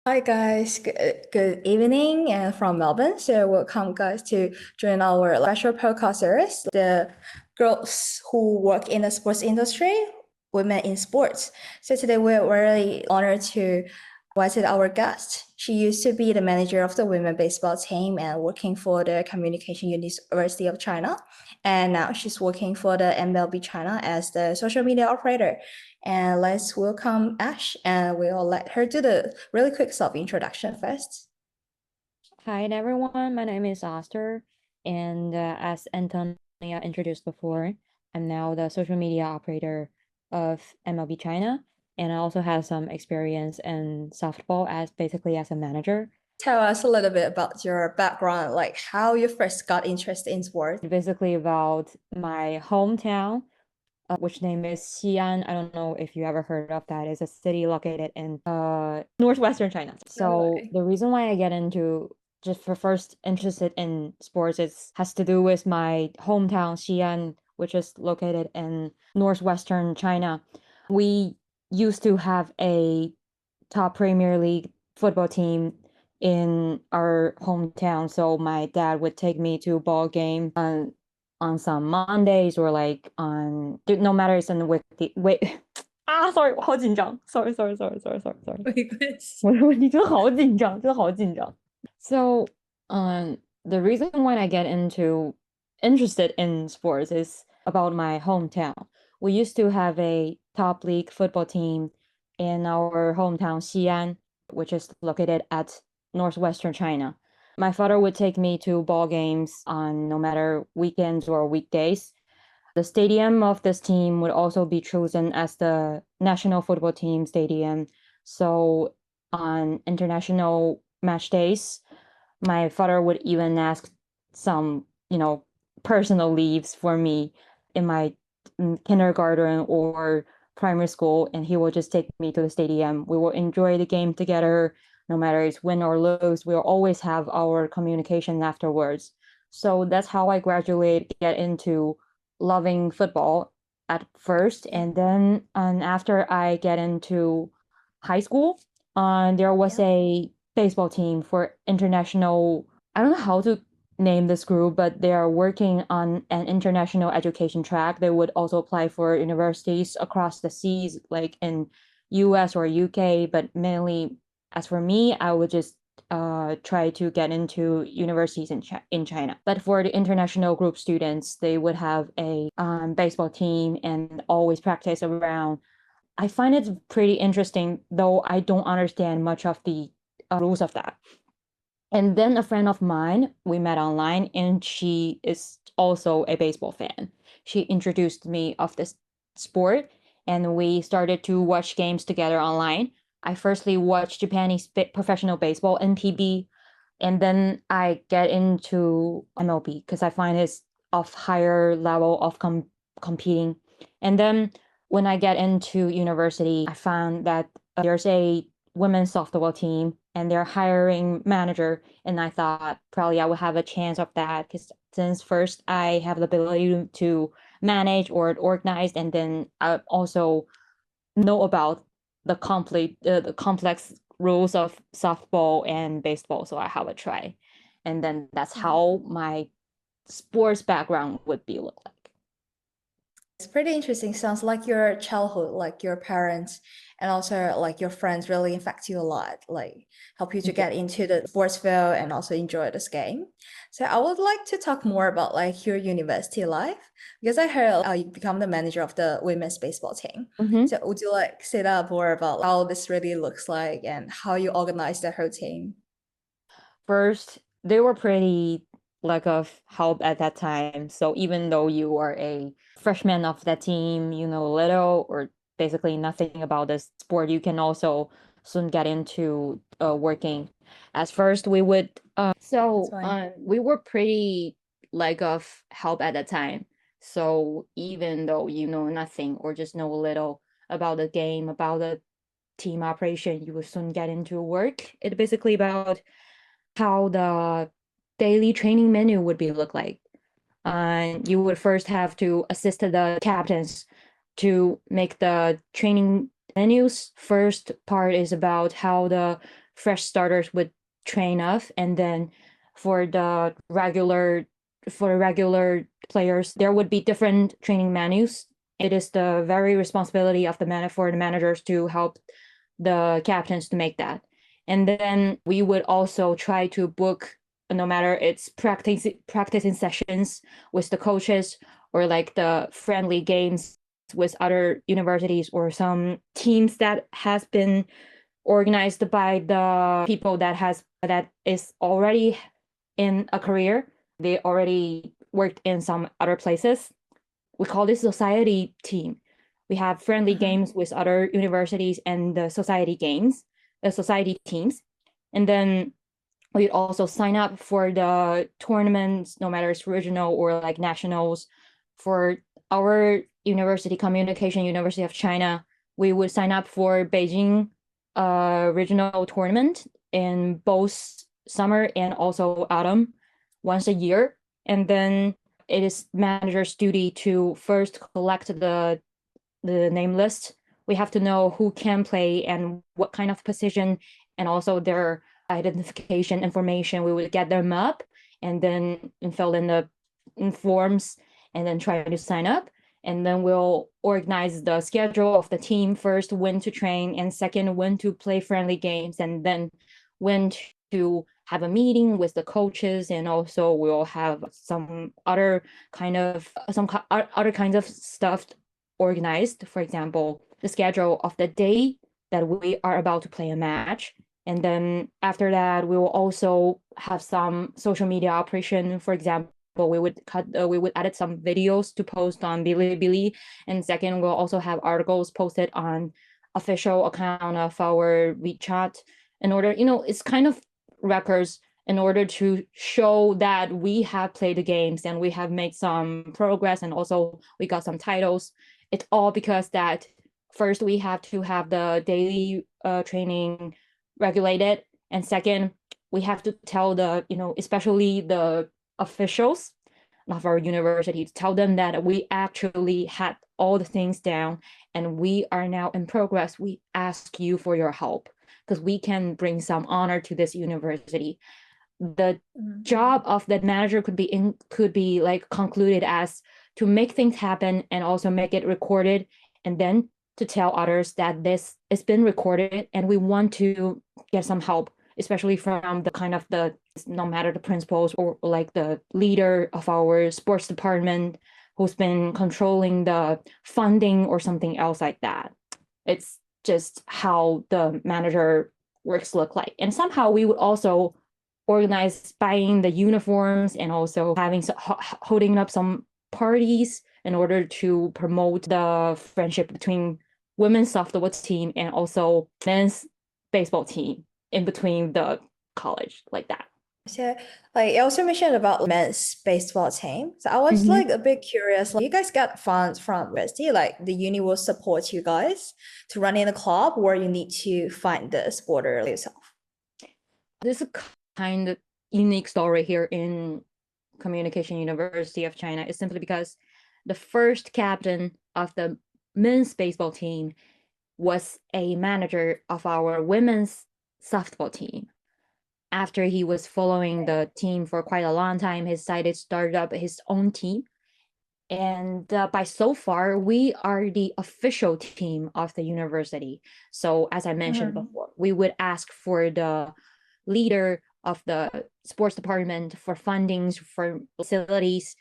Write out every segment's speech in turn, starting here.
Hi guys, good evening and from Melbourne. So welcome guys to join our special podcast series, the girls who work in the sports industry, women in sports. So today we're really honored to invite our guest. She used to be the manager of the women baseball team and working for the Communication University of China. And now she's working for the MLB China as the social media operator. And let's welcome Ash, and we'll let her do the really quick self-introduction first. Hi everyone, my name is Auster, and as Antonia introduced before, I'm now the social media operator of MLB China, and I also have some experience in softball as basically as a manager. Tell us a little bit about your background, like how you first got interested in sports. Basically about my hometown, which name is Xi'an. I don't know if you ever heard of that. It's a city located in northwestern China. So Right. the reason why I get into just for first interested in sports is has to do with my hometown Xi'an, which is located in northwestern China. We used to have a top Premier League football team in our hometown. So my dad would take me to ball game on some Mondays or like on no matter it's in the week wait sorry 我好紧张 sorry 没关系。我的问题真的好紧张 so the reason why I get into interested in sports is about my hometown. We used to have a top league football team in our hometown Xi'an, which is located at northwestern China. My father would take me to ball games on no matter weekends or weekdays. The stadium of this team would also be chosen as the national football team stadium. So on international match days, my father would even ask some, personal leaves for me in my kindergarten or primary school, and he will just take me to the stadium. We will enjoy the game together, no matter it's win or lose. We'll always have our communication afterwards. So that's how I get into loving football at first, and then after I get into high school, there was Yeah. a baseball team for international. I don't know how to name this group, but they are working on an international education track. They would also apply for universities across the seas, like in US or UK, but mainly as for me, I would just try to get into universities in China. But for the international group students, they would have a baseball team and always practice around. I find it pretty interesting, though I don't understand much of the rules of that. And then a friend of mine, we met online, and she is also a baseball fan. She introduced me of this sport, and we started to watch games together online. I firstly watched Japanese professional baseball, NPB, and then I get into MLB because I find it's of higher level of competing. And then when I get into university, I found that there's a women's softball team and they're hiring manager, and I thought probably I would have a chance of that because since first I have the ability to manage or organize, and then I also know about the complex rules of softball and baseball, so I have a try, and then that's how my sports background would be look like. It's pretty interesting. Sounds like your childhood, like your parents and also like your friends really affect you a lot, like help you to Yeah. get into the sports field and also enjoy this game. So I would like to talk more about like your university life because I heard you become the manager of the women's baseball team. Mhm. So would you like say that more about how this really looks like and how you organize the whole team? First, they were pretty lack of help at that time. So even though you are a freshman of that team, you know little or basically nothing about this sport, you can also soon get into working. As first, we would That's fine. we were pretty lack of help at that time. So even though you know nothing or just know a little about the game, about the team operation, you will soon get into work. It's basically about how the daily training menu would be look like. You would first have to assist the captains to make the training menus. First part is about how the fresh starters would train off, and then for the regular players, there would be different training menus. It is the very responsibility of the managers to help the captains to make that. And then we would also try to book, no matter it's practicing sessions with the coaches or like the friendly games with other universities or some teams that has been organized by the people that is already in a career. They already worked in some other places. We call this society team. We have friendly games with other universities and the society teams. And then we also sign up for the tournaments, no matter it's regional or like nationals. For our university, Communication University of China, we would sign up for Beijing regional tournament in both summer and also autumn once a year. And then it is manager's duty to first collect the name list. We have to know who can play and what kind of position, and also their identification information. We would get them up and then fill in the forms and then try to sign up. And then we'll organize the schedule of the team, first when to train, and second when to play friendly games, and then when to have a meeting with the coaches. And also we'll have some other kinds of stuff organized. For example, the schedule of the day that we are about to play a match. And then after that, we will also have some social media operation. For example, we would edit some videos to post on Bilibili. And second, we'll also have articles posted on official account of our WeChat in order, it's kind of records in order to show that we have played the games and we have made some progress, and also we got some titles. It's all because that first we have to have the daily training regulated, and second, we have to tell the, especially the officials of our university, to tell them that we actually had all the things down and we are now in progress. We ask you for your help because we can bring some honor to this university. The job of that manager could be like concluded as to make things happen and also make it recorded, and then to tell others that this has been recorded and we want to get some help, especially from no matter the principals or like the leader of our sports department who's been controlling the funding or something else like that. It's just how the manager works look like. And somehow we would also organize buying the uniforms and also holding up some parties in order to promote the friendship between women's softball team and also men's baseball team in between the college, like that. So, like you also mentioned about men's baseball team. So I was like a bit curious. Like, you guys get funds from university, like the uni will support you guys to run in a club, or you need to find the supporter yourself? This is a kind of unique story here in Communication University of China. Is simply because the first captain of the men's baseball team was a manager of our women's softball team. After he was following the team for quite a long time, he decided to start up his own team. And by so far, we are the official team of the university. So as I mentioned before, we would ask for the leader of the sports department for fundings, for facilities,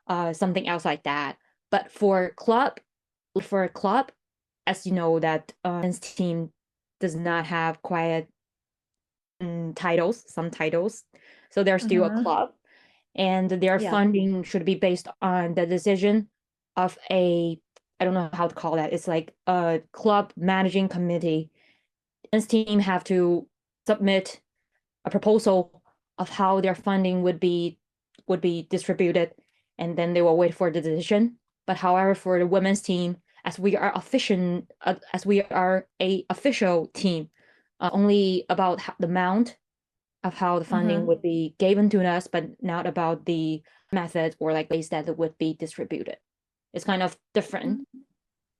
something else like that. But for a club, as you know, that men's team does not have quite some titles. So they're still a club, and their funding should be based on the decision of I don't know how to call that. It's like a club managing committee. Men's team have to submit a proposal of how their funding would be distributed, and then they will wait for the decision. But however, for the women's team, as we are a official team, only about the amount of how the funding would be given to us, but not about the method or like ways that it would be distributed. It's kind of different.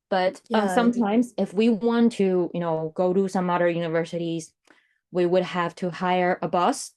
But sometimes if we want to, go to some other universities, we would have to hire a bus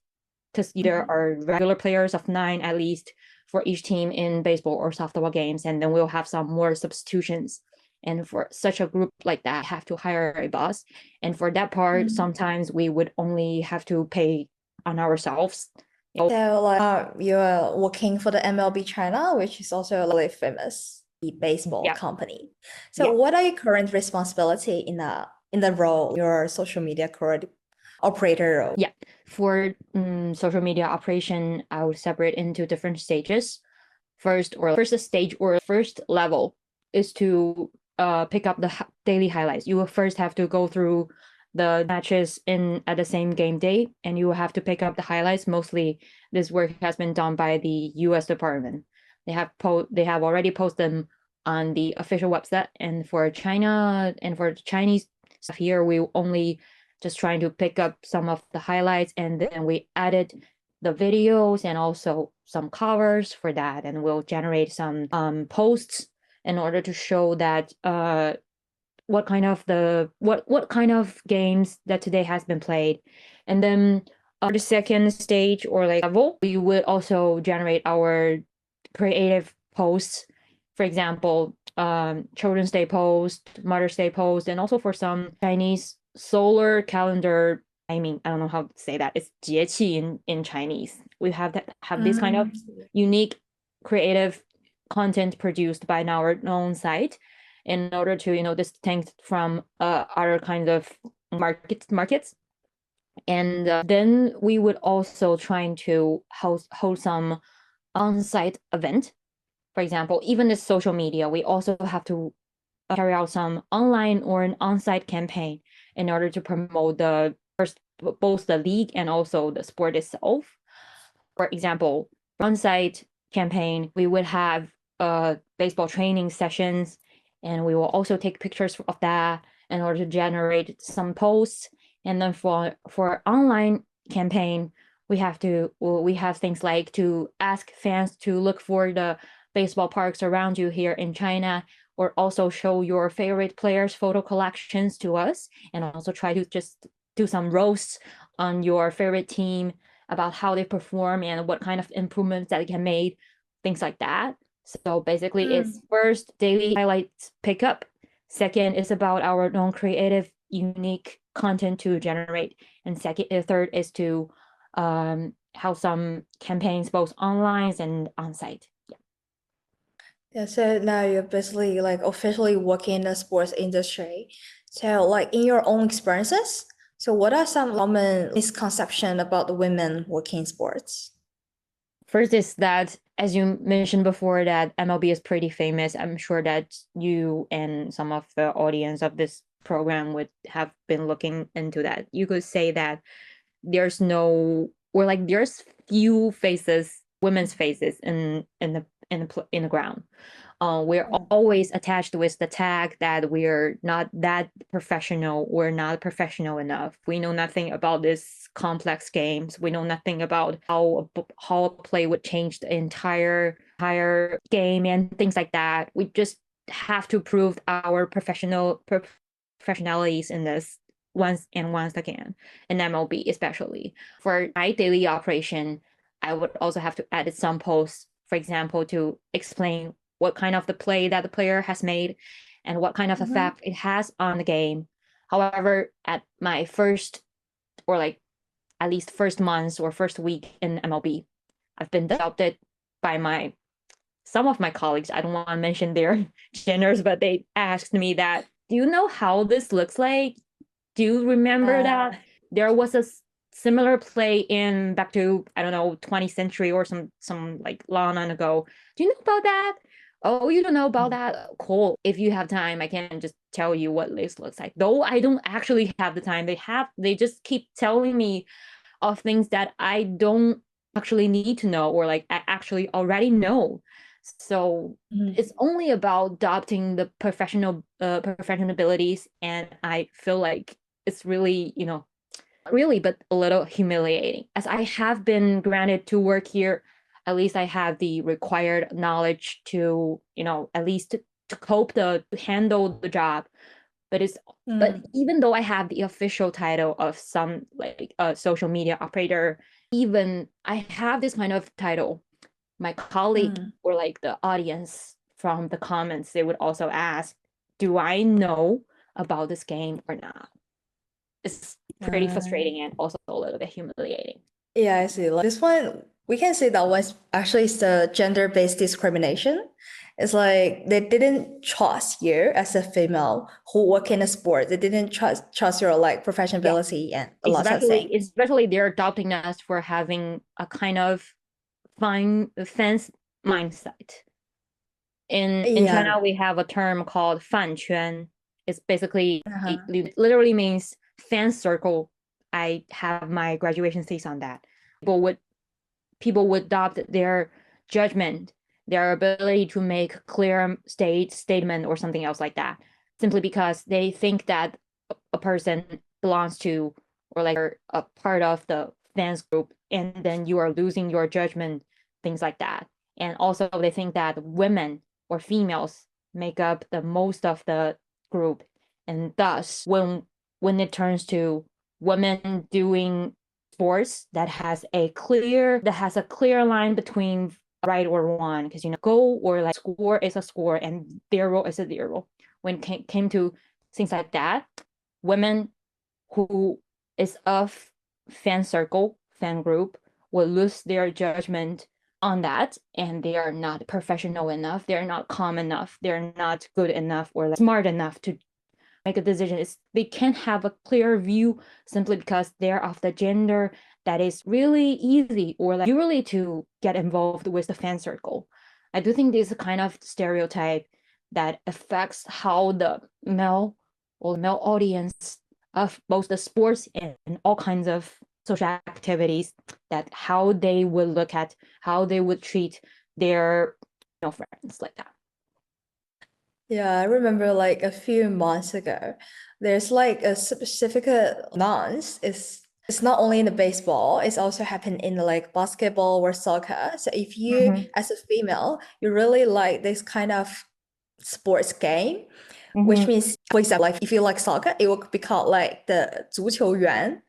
because there are regular players of 9 at least for each team in baseball or softball games, and then we'll have some more substitutions. And for such a group like that, have to hire a bus. And for that part, sometimes we would only have to pay on ourselves. So like you're working for the MLB China, which is also a really famous baseball company. So what are your current responsibility in the role, your social media operator role? Yeah, for social media operation, I would separate into different stages. First stage or first level is to pick up the daily highlights. You will first have to go through the matches at the same game day, and you will have to pick up the highlights. Mostly this work has been done by the US department. They have already posted them on the official website. And for China and for Chinese stuff here, we only just trying to pick up some of the highlights, and then we added the videos and also some covers for that, and we'll generate some posts in order to show that what kind of games that today has been played. And then the second stage or like level, we would also generate our creative posts. For example, Children's Day post, Mother's Day post, and also for some Chinese solar calendar. I don't know how to say that. It's 节气 in Chinese. We have this kind of unique creative content produced by our own site in order to distinct from other kind of markets. And then we would also trying to host some on-site event. For example, even the social media, we also have to carry out some online or an on-site campaign in order to promote both the league and also the sport itself. For example, on-site campaign, we would have baseball training sessions, and we will also take pictures of that in order to generate some posts. And then for online campaign, we have things like to ask fans to look for the baseball parks around you here in China, or also show your favorite players' photo collections to us, and also try to just do some roasts on your favorite team about how they perform and what kind of improvements that they can make, things like that. So basically, it's first daily highlights pickup. Second is about our non-creative, unique content to generate, and third is to have some campaigns both online and on-site. Yeah, so now you're basically like officially working in the sports industry. So like in your own experiences, so what are some common misconceptions about the women working in sports? First is that, as you mentioned before, that MLB is pretty famous. I'm sure that you and some of the audience of this program would have been looking into that. You could say that there's few women's faces in the ground. We're always attached with the tag that we're not that professional. We're not professional enough. We know nothing about this complex games. We know nothing about how a play would change the entire game and things like that. We just have to prove our professionalities in this once again, in MLB especially. For my daily operation, I would also have to edit some posts, for example, to explain what kind of the play that the player has made and what kind of effect it has on the game. However, at my first, or like at least first month or first week in MLB, I've been adopted by some of my colleagues. I don't want to mention their genders, but they asked me that, do you know how this looks like? Do you remember that there was a similar play in back to, I don't know, 20th century or some like long time ago? Do you know about that? Oh, you don't know about that? Cool. If you have time, I can just tell you what this looks like. Though I don't actually have the time. They just keep telling me of things that I don't actually need to know, or like I actually already know. So it's only about adopting the professional abilities, and I feel like it's really, really, but a little humiliating, as I have been granted to work here. At least I have the required knowledge to, at least to handle the job. but even though I have the official title of some like a social media operator, even I have this kind of title, my colleague or like the audience from the comments, they would also ask, do I know about this game or not? It's pretty frustrating and also a little bit humiliating. Yeah, I see. Like this one, we can say that was actually the gender-based discrimination. It's like they didn't trust you as a female who work in a sport. They didn't trust your like professional ability and a lot of things. Especially they're adopting us for having a kind of fans mindset. In China, we have a term called fan quan. It's basically it literally means fan circle. I have my graduation thesis on that. People would adopt their judgment, their ability to make clear statement or something else like that, simply because they think that a person belongs to or like a part of the fans group, and then you are losing your judgment, things like that. And also they think that women or females make up the most of the group, and thus when it turns to women doing sports that has a clear line between right or wrong, because goal or like score is a score and zero is a zero. When came to things like that, women who is of fan group will lose their judgment on that, and they are not professional enough, they're not calm enough, they're not good enough or like smart enough to make a decision. They can't have a clear view simply because they're of the gender that is really easy or like usually to get involved with the fan circle. I do think this is a kind of stereotype that affects how the male audience of both the sports and all kinds of social activities, that how they would look at, how they would treat their friends like that. Yeah, I remember like a few months ago, there's like a specific nuance. It's not only in the baseball, it's also happened in like basketball or soccer. So if you as a female, you really like this kind of sports game, which means, for example, like if you like soccer, it will be called like the 足球员.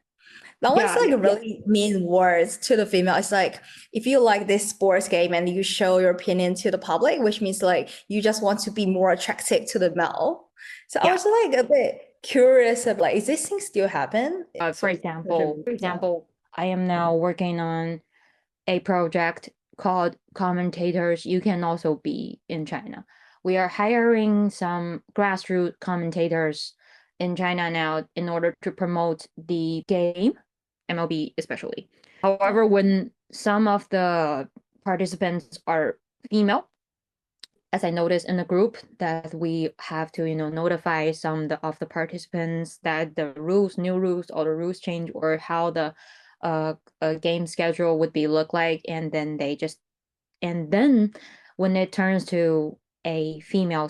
That one's like really mean words to the female. It's like if you like this sports game and you show your opinion to the public, which means like you just want to be more attractive to the male. So I was like a bit curious of like, is this thing still happen? For example, I am now working on a project called Commentators You Can Also Be in China. We are hiring some grassroots commentators in China now in order to promote the game, MLB especially. However, when some of the participants are female, as I noticed in the group, that we have to, notify some of the participants that the new rules, or the rules change, or how the game schedule would be look like, and then when it turns to a female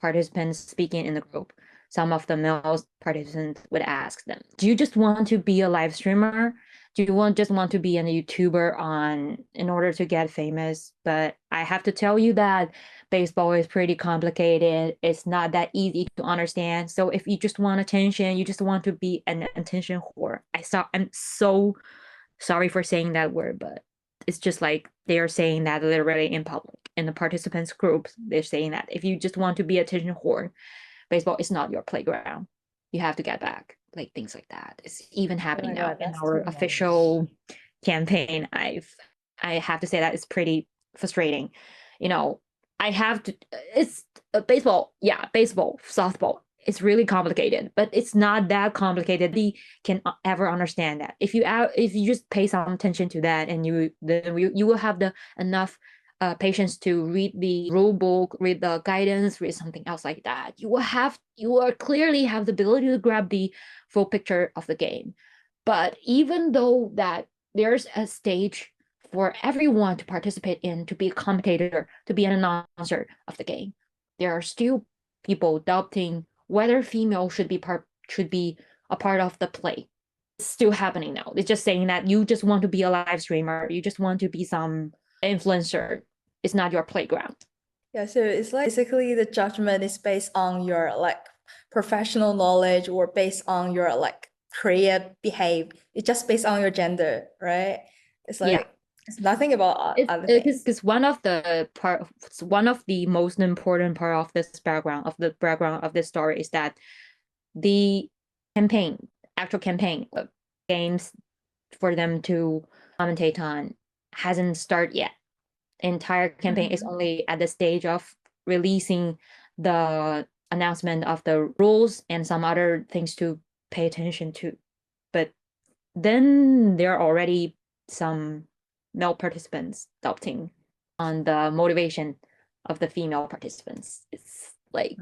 participant speaking in the group, some of the male participants would ask them, do you just want to be a live streamer? Do you just want to be a YouTuber in order to get famous? But I have to tell you that baseball is pretty complicated. It's not that easy to understand. So if you just want attention, you just want to be an attention whore. I'm so sorry for saying that word, but it's just like they are saying that literally in public. In the participants group, they're saying that if you just want to be attention whore, baseball is not your playground. You have to get back. Like things like that. It's even happening now in our official campaign. I have to say that it's pretty frustrating. I have to. It's baseball. Yeah, baseball, softball. It's really complicated, but it's not that complicated. We can ever understand that. If you just pay some attention to that, and you will have enough patience to read the rule book, read the guidance, read something else like that. You will clearly have the ability to grab the full picture of the game. But even though that there's a stage for everyone to participate in, to be a commentator, to be an announcer of the game, there are still people doubting whether female should be a part of the play. It's still happening now. It's just saying that you just want to be a live streamer, you just want to be some influencer. It's not your playground. Yeah, so it's like basically the judgment is based on your like professional knowledge or based on your like career behave. It's just based on your gender, right? It's like Yeah. it's nothing about other things. Because one of the most important part of this background of this story is that the actual campaign games for them to commentate on hasn't started yet. Entire campaign is only at the stage of releasing the announcement of the rules and some other things to pay attention to. But then there are already some male participants doubting on the motivation of the female participants. It's like,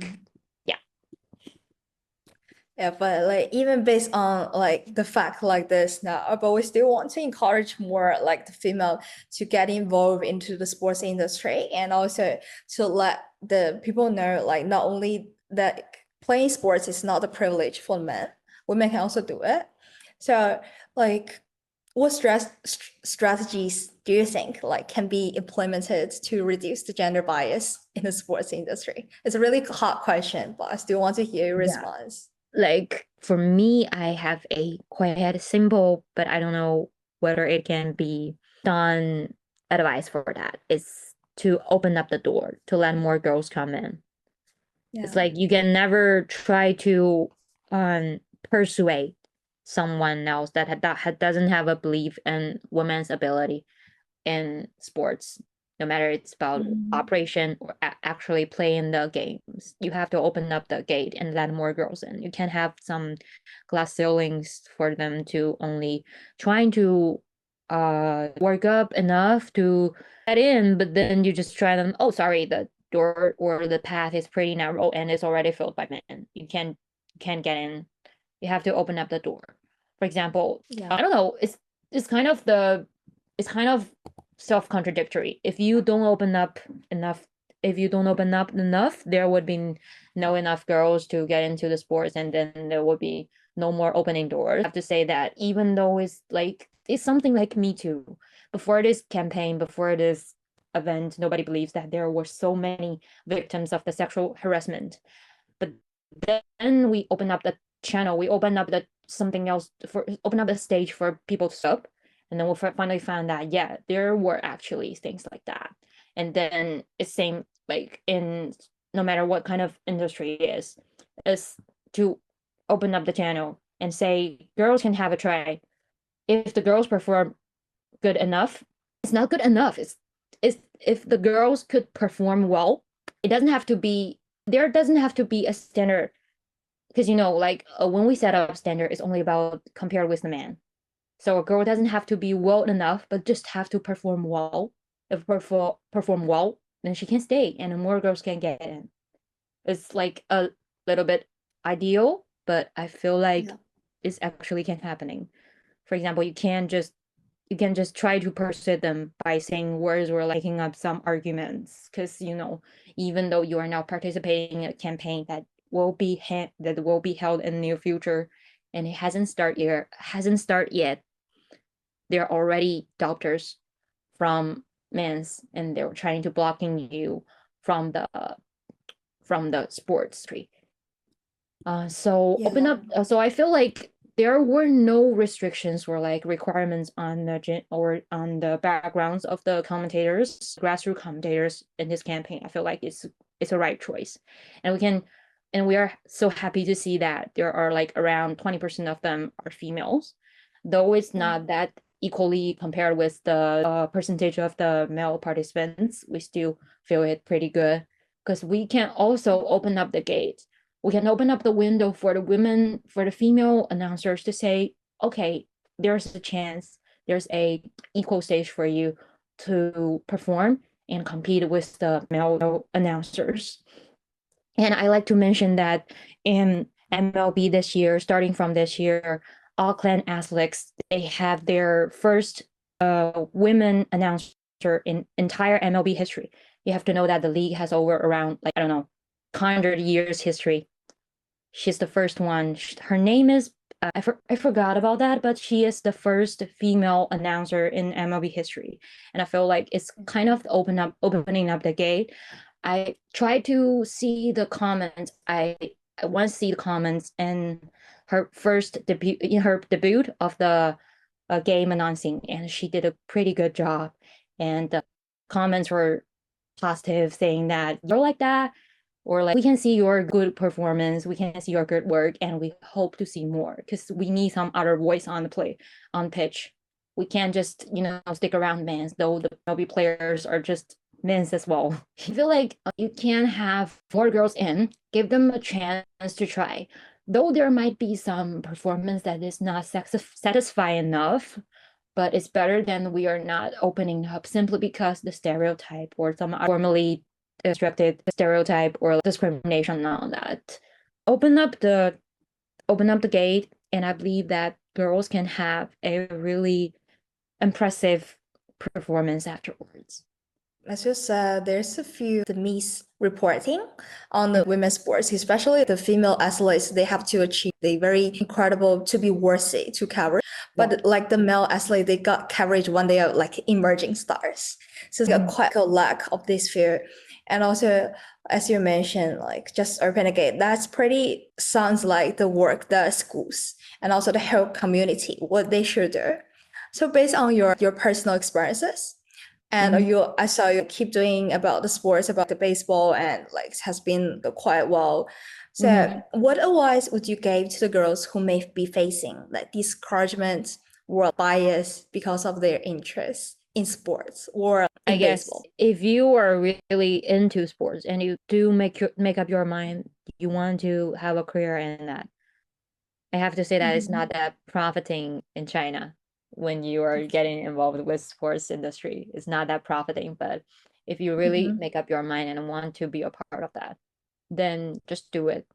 Yeah, but like even based on like the fact like this now, but we still want to encourage more like the female to get involved into the sports industry and also to let the people know like not only that playing sports is not a privilege for men, women can also do it. So like what strategies do you think like can be implemented to reduce the gender bias in the sports industry? It's a really hard question, but I still want to hear your response. like for me, I have a quite simple, but I don't know whether it can be done advice for that. Is to open up the door to let more girls come in. It's Yeah. like you can never try to persuade someone else that doesn't have a belief in women's ability in sports, no matter it's about operation or actually playing the games. You have to open up the gate and let more girls in. You can't have some glass ceilings for them to only trying to work up enough to get in, but then you just try them, oh sorry, the door or the path is pretty narrow and it's already filled by men. You can't get in. You have to open up the door. For example, I don't know, it's kind of self-contradictory. If you don't open up enough, there would be no enough girls to get into the sports, and then there would be no more opening doors. I have to say that even though it's something like Me Too. Before this campaign, before this event, nobody believes that there were so many victims of the sexual harassment. But then we open up the channel, we open up the something else open up the stage for people to stop, and then we'll finally find that yeah, there were actually things like that. And then it's same like in no matter what kind of industry it is to open up the channel and say girls can have a try. If the girls perform good enough, it's not good enough. It's if the girls could perform well, it doesn't have to be there doesn't have to be a standard, because like when we set up standard, it's only about compared with the man. So a girl doesn't have to be well enough, but just have to perform well. If perform well, then she can stay, and more girls can get in. It's like a little bit ideal, but I feel like it's actually can happening. For example, you can just try to persuade them by saying words or making up some arguments, because even though you are now participating in a campaign that will be held in the near future, and it hasn't started yet, there are already doctors from men's, and they're trying to blocking you from the sports tree. So open up. So I feel like there were no restrictions or like requirements on the backgrounds of the commentators, grassroots commentators in this campaign. I feel like it's a right choice, and we are so happy to see that there are like around 20% of them are females, though it's not that equally compared with the percentage of the male participants. We still feel it pretty good, because we can also open up the gate. We can open up the window for the female announcers to say, okay, there's a chance, there's a equal stage for you to perform and compete with the male announcers. And I like to mention that in MLB this year, starting from this year, Auckland Athletics, they have their first women announcer in entire MLB history. You have to know that the league has over around, like, I don't know, 100 years history. She's the first one. Her name is, I forgot about that, but she is the first female announcer in MLB history. And I feel like it's kind of opening up the gate. I tried to see the comments. I I want to see the comments in her debut of the game announcing, and she did a pretty good job. And the comments were positive, saying that you're like that, or like we can see your good performance, we can see your good work, and we hope to see more because we need some other voice on pitch. We can't just stick around men's, though the MLB players are just men's as well. I feel like you can have 4 girls in, give them a chance to try. Though there might be some performance that is not satisfying enough, but it's better than we are not opening up simply because the stereotype or some formally constructed stereotype or discrimination on that. Open up the gate, and I believe that girls can have a really impressive performance afterwards. As you said, there's a few the misreporting on the women's sports, especially the female athletes. They have to achieve the very incredible to be worthy to cover. But like the male athlete, they got coverage when they are like emerging stars. So it's got quite a lack of this fear. And also, as you mentioned, like just open a gate. That's pretty sounds like the work that schools and also the whole community what they should do. So based on your personal experiences. And I saw you keep doing about the sports, about the baseball, and like has been quite well. So, what advice would you give to the girls who may be facing like discouragement or bias because of their interest in sports or in I guess baseball? if you are really into sports and you do make up your mind, you want to have a career in that. I have to say that it's not that profiting in China when you are getting involved with sports industry. It's not that profiting, but if you really make up your mind and want to be a part of that, then just do it.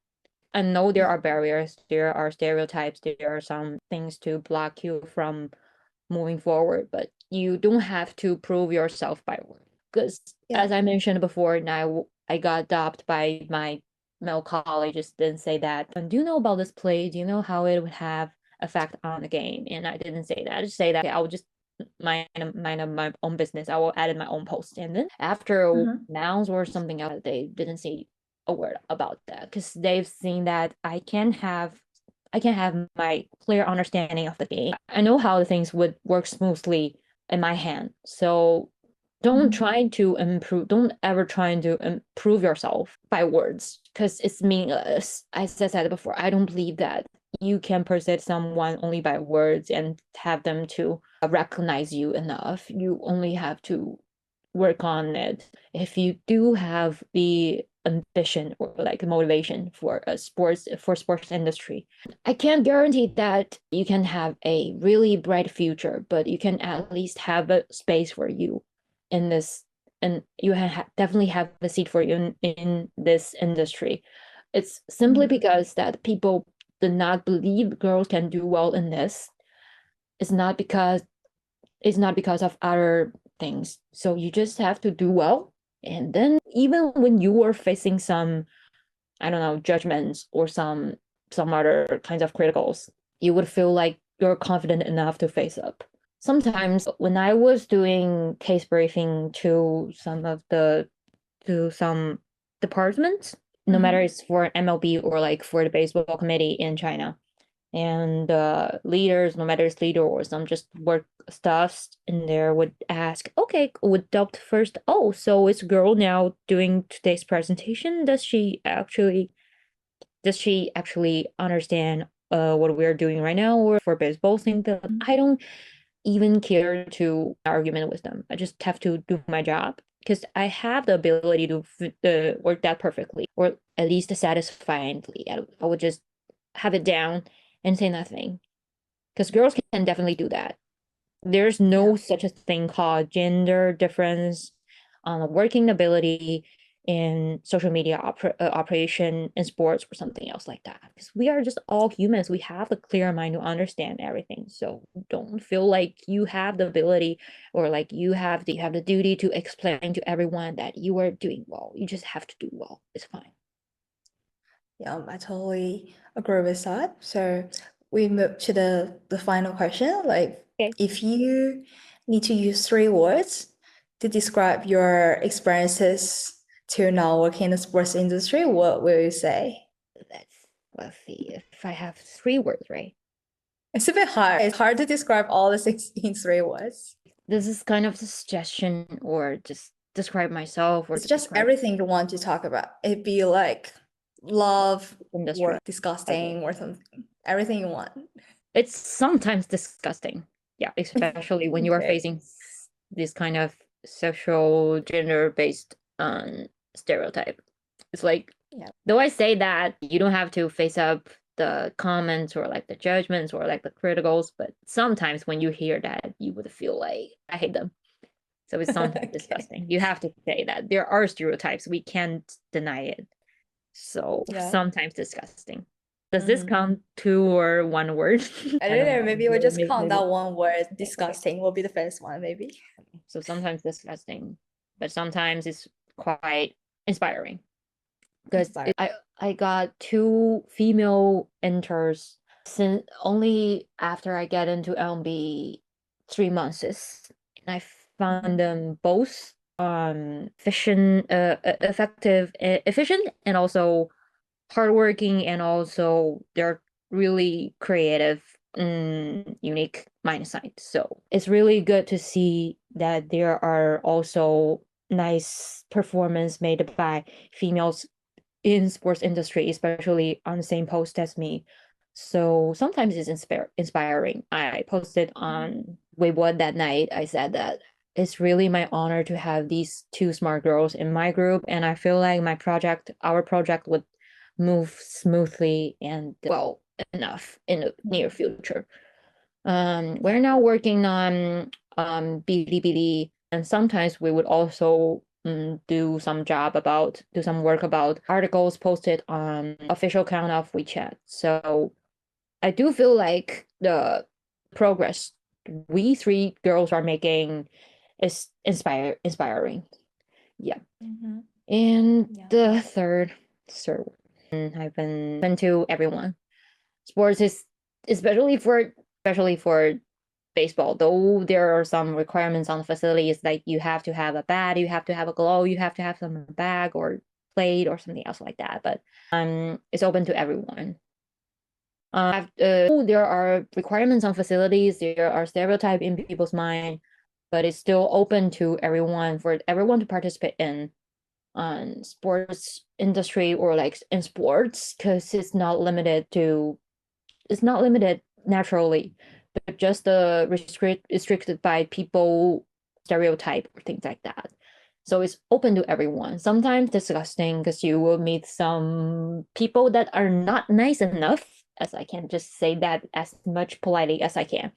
I know there are barriers, there are stereotypes, there are some things to block you from moving forward, but you don't have to prove yourself by word. Because as I mentioned before, now I got adopted by my male colleagues, didn't say that. And do you know about this play? Do you know how it would have effect on the game? And I didn't say that. I just say that I would just mind my own business. I will add in my own post. And then after nouns or something else, they didn't say a word about that because they've seen that I can have my clear understanding of the game. I know how the things would work smoothly in my hand. So don't ever try to improve yourself by words because it's meaningless. As I said before, I don't believe that you can persuade someone only by words and have them to recognize you enough. You only have to work on it. If you do have the ambition or like motivation for sports industry, I can't guarantee that you can have a really bright future, but you can at least have a space for you in this, and you definitely have a seat for you in this industry. It's simply because that people do not believe girls can do well in this. It's not because of other things. So you just have to do well. And then even when you are facing some, I don't know, judgments or some other kinds of criticals, you would feel like you're confident enough to face up. Sometimes when I was doing case briefing to some departments, no matter it's for MLB or like for the baseball committee in China, and leaders, no matter it's leader or some just work staffs in there would ask, okay, would doubt first, oh, so it's girl now doing today's presentation. Does she actually understand what we're doing right now or for baseball thing? That I don't even care to argument with them. I just have to do my job because I have the ability to work that perfectly or at least satisfyingly. I would just have it down and say nothing because girls can definitely do that. There's no such a thing called gender difference on working ability in social media operation in sports or something else like that, because we are just all humans. We have a clear mind to understand everything, so don't feel like you have the ability or like you have the duty to explain to everyone that you are doing well. You just have to do well. It's fine. Yeah, I totally agree with that. So we move to the final question. Like, if you need to use 3 words to describe your experiences to now working in the sports industry, what will you say? let's see if I have 3 words, right? It's a bit hard. It's hard to describe all the things in 3 words. This is kind of a suggestion or just describe myself or It's just describe everything you want to talk about. It'd be like love, industry. work, disgusting, or something. Everything you want. It's sometimes disgusting. Yeah, especially when you are Okay. facing this kind of social gender-based stereotype. It's like, Yeah. though I say that you don't have to face up the comments or like the judgments or like the criticals, but sometimes when you hear that, you would feel like I hate them. So it's sometimes Okay. disgusting. You have to say that there are stereotypes. We can't deny it. So Yeah. sometimes disgusting. Does this Mhm. count 2 or 1 word? I don't know. Maybe we'll just count maybe- that one word. Okay. Disgusting will be the first one, maybe. So sometimes disgusting, but sometimes it's quite inspiring. Because Inspiring. I got 2 female interns since only after I get into LMB 3 months, and I found them both efficient, efficient, and also hardworking, and also they're really creative and unique mindset. So it's really good to see that there are also nice performance made by females in sports industry, especially on the same post as me. So sometimes it's inspiring. I posted on Weibo that night. I said that it's really my honor to have these 2 smart girls in my group, and I feel like our project would move smoothly and well enough in the near future. We're now working on Bilibili, and sometimes we would also do some work about articles posted on official account of WeChat. So I do feel like the progress we 3 girls are making is inspiring. Yeah. Mhm. And Yeah. the third, I've been to everyone. Sports is especially for baseball, though there are some requirements on the facilities, like you have to have a bat, you have to have a glove, you have to have some bag or plate or something else like that. But it's open to everyone. There are requirements on facilities, there are stereotypes in people's mind, but it's still open to everyone for everyone to participate in on sports industry or like in sports, because it's not limited naturally, but just restricted by people stereotype or things like that. So it's open to everyone. Sometimes disgusting because you will meet some people that are not nice enough, as I can just say that as much politely as I can.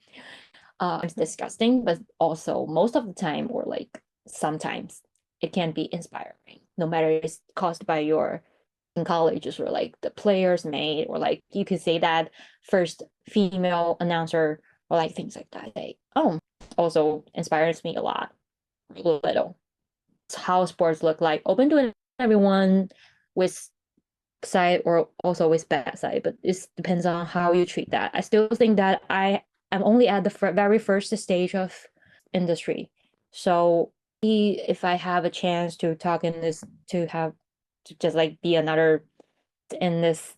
It's disgusting, but also most of the time, or like sometimes, it can be inspiring, no matter it's caused by your in colleges or like the players made, or like you could say that first female announcer, or like things like that. Also inspires me a lot. Little. It's how sports look like, open to everyone, with side or also with bad side, but it depends on how you treat that. I still think that I am only at the very first stage of industry. So if I have a chance to talk in this, to just like be another in this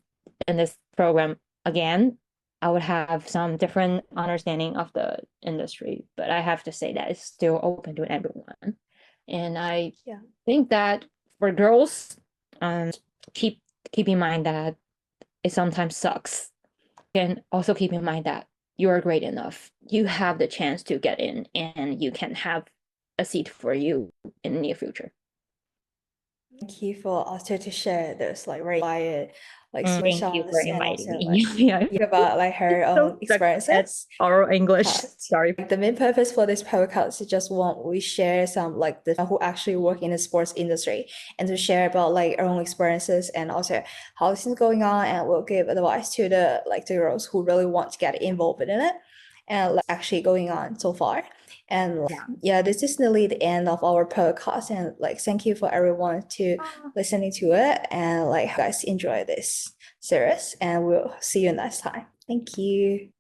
program again, I would have some different understanding of the industry. But I have to say that it's still open to everyone. And I think that for girls, keep in mind that it sometimes sucks. And also keep in mind that you are great enough. You have the chance to get in, and you can have a seat for you in the near future. Thank you for Auster to share this like very quiet, like Thank you for and inviting also me. like about like her own experiences. Oral English. Sorry. The main purpose for this podcast is just we share some like the who actually work in the sports industry, and to share about like our own experiences and also how things going on, and we'll give advice to the girls who really want to get involved in it, and like, actually going on so far. And this is nearly the end of our podcast, and like thank you for everyone to listening to it, and like guys enjoy this series, and we'll see you next time. Thank you.